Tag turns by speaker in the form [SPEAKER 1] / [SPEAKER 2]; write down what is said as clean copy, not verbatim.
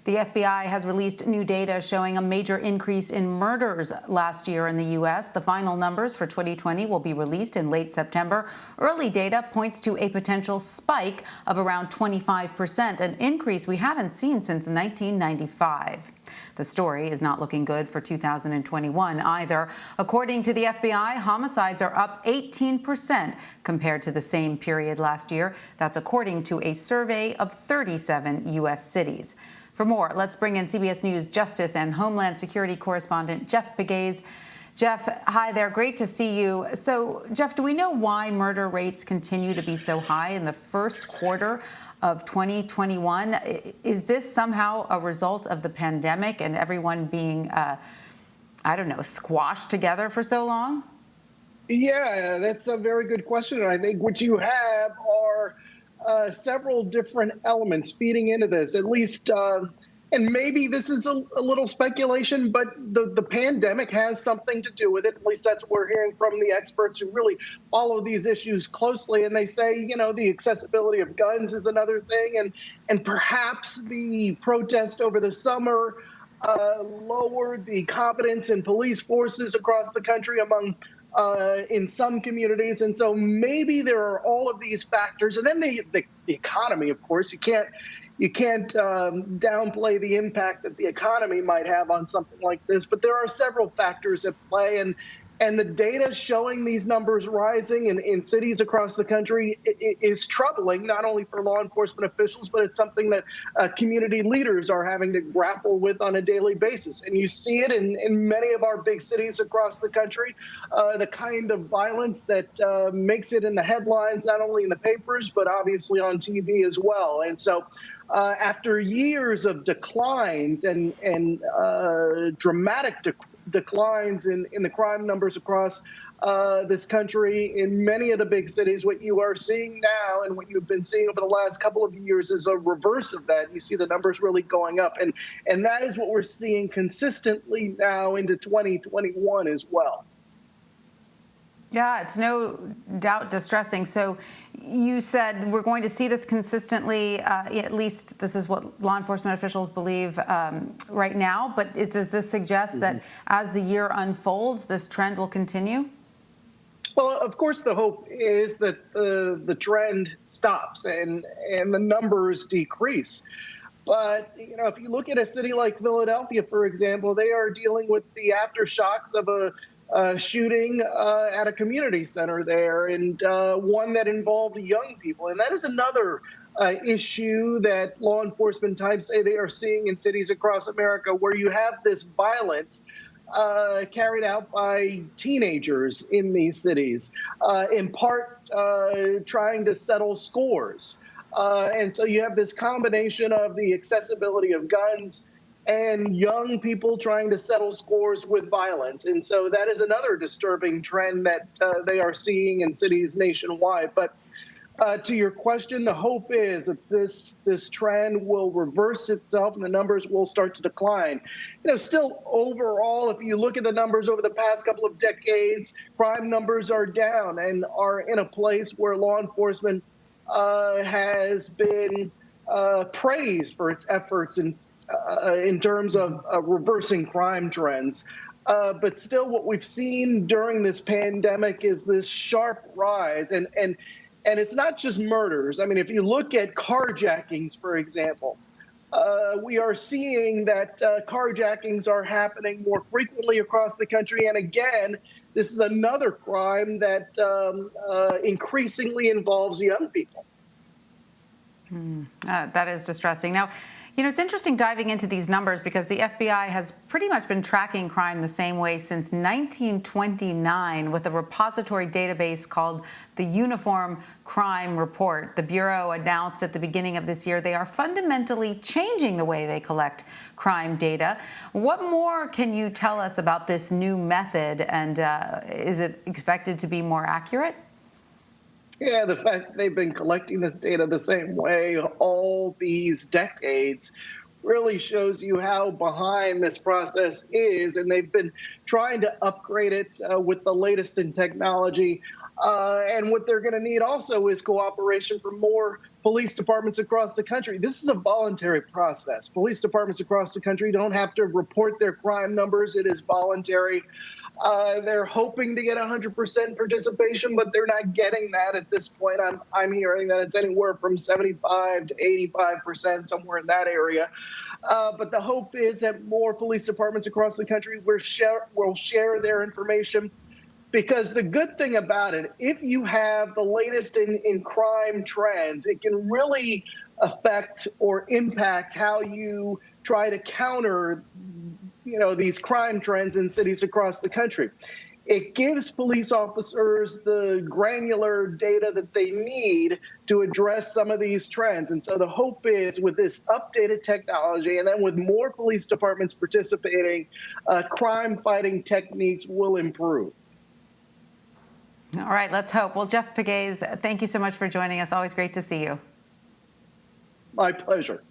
[SPEAKER 1] The FBI has released new data showing a major increase in murders last year in the U.S. The final numbers for 2020 will be released in late September. Early data points to a potential spike of around 25%, an increase we haven't seen since 1995. The story is not looking good for 2021 either. According to the FBI, homicides are up 18% compared to the same period last year. That's according to a survey of 37 U.S. cities. For more, let's bring in CBS News Justice and Homeland Security correspondent Jeff Pegues. Jeff, hi there. Great to see you. So, Jeff, do we know why murder rates continue to be so high in the first quarter of 2021? Is this somehow a result of the pandemic and everyone being, I don't know, squashed together for so long?
[SPEAKER 2] Yeah, that's a very good question. And I think what you have are several different elements feeding into this, at least, and maybe this is a little speculation, but the pandemic has something to do with it. At least that's what we're hearing from the experts who really follow these issues closely. And they say, you know, the accessibility of guns is another thing. And perhaps the protest over the summer lowered the confidence in police forces across the country among in some communities. And so maybe there are all of these factors. And then the economy, of course, you can't downplay the impact that the economy might have on something like this. But there are several factors at play. And the data showing these numbers rising in cities across the country is troubling, not only for law enforcement officials, but it's something that community leaders are having to grapple with on a daily basis. And you see it in many of our big cities across the country, the kind of violence that makes it in the headlines, not only in the papers, but obviously on TV as well. And so after years of declines and dramatic declines in the crime numbers across this country in many of the big cities, what you are seeing now and what you've been seeing over the last couple of years is a reverse of that. You see the numbers really going up, and that is what we're seeing consistently now into 2021 as well.
[SPEAKER 1] Yeah, it's no doubt distressing. So you said we're going to see this consistently, at least this is what law enforcement officials believe right now. But does this suggest that as the year unfolds, this trend will continue?
[SPEAKER 2] Well, of course, the hope is that the trend stops and the numbers decrease. But, you know, if you look at a city like Philadelphia, for example, they are dealing with the aftershocks of a shooting at a community center there, and one that involved young people. And that is another issue that law enforcement types say they are seeing in cities across America, where you have this violence carried out by teenagers in these cities, in part trying to settle scores. And so you have this combination of the accessibility of guns and young people trying to settle scores with violence. And so that is another disturbing trend that they are seeing in cities nationwide. But to your question, the hope is that this trend will reverse itself and the numbers will start to decline. You know, still overall, if you look at the numbers over the past couple of decades, crime numbers are down and are in a place where law enforcement has been praised for its efforts in terms of reversing crime trends. But still, what we've seen during this pandemic is this sharp rise. And it's not just murders. I mean, if you look at carjackings, for example, we are seeing that carjackings are happening more frequently across the country. And again, this is another crime that increasingly involves young people.
[SPEAKER 1] That is distressing. Now, you know, it's interesting diving into these numbers because the FBI has pretty much been tracking crime the same way since 1929 with a repository database called the Uniform Crime Report. The Bureau announced at the beginning of this year they are fundamentally changing the way they collect crime data. What more can you tell us about this new method, and is it expected to be more accurate?
[SPEAKER 2] Yeah, the fact that they've been collecting this data the same way all these decades really shows you how behind this process is, and they've been trying to upgrade it with the latest in technology. And what they're going to need also is cooperation from more police departments across the country. This is a voluntary process. Police departments across the country don't have to report their crime numbers. It is voluntary. They're hoping to get 100% participation, but they're not getting that at this point. I'm hearing that it's anywhere from 75 to 85%, somewhere in that area. But the hope is that more police departments across the country will share their information. Because the good thing about it, if you have the latest in crime trends, it can really affect or impact how you try to counter, these crime trends in cities across the country. It gives police officers the granular data that they need to address some of these trends. And so the hope is with this updated technology and then with more police departments participating, crime fighting techniques will improve.
[SPEAKER 1] All right, let's hope. Well, Jeff Pegues, thank you so much for joining us. Always great to see you.
[SPEAKER 2] My pleasure.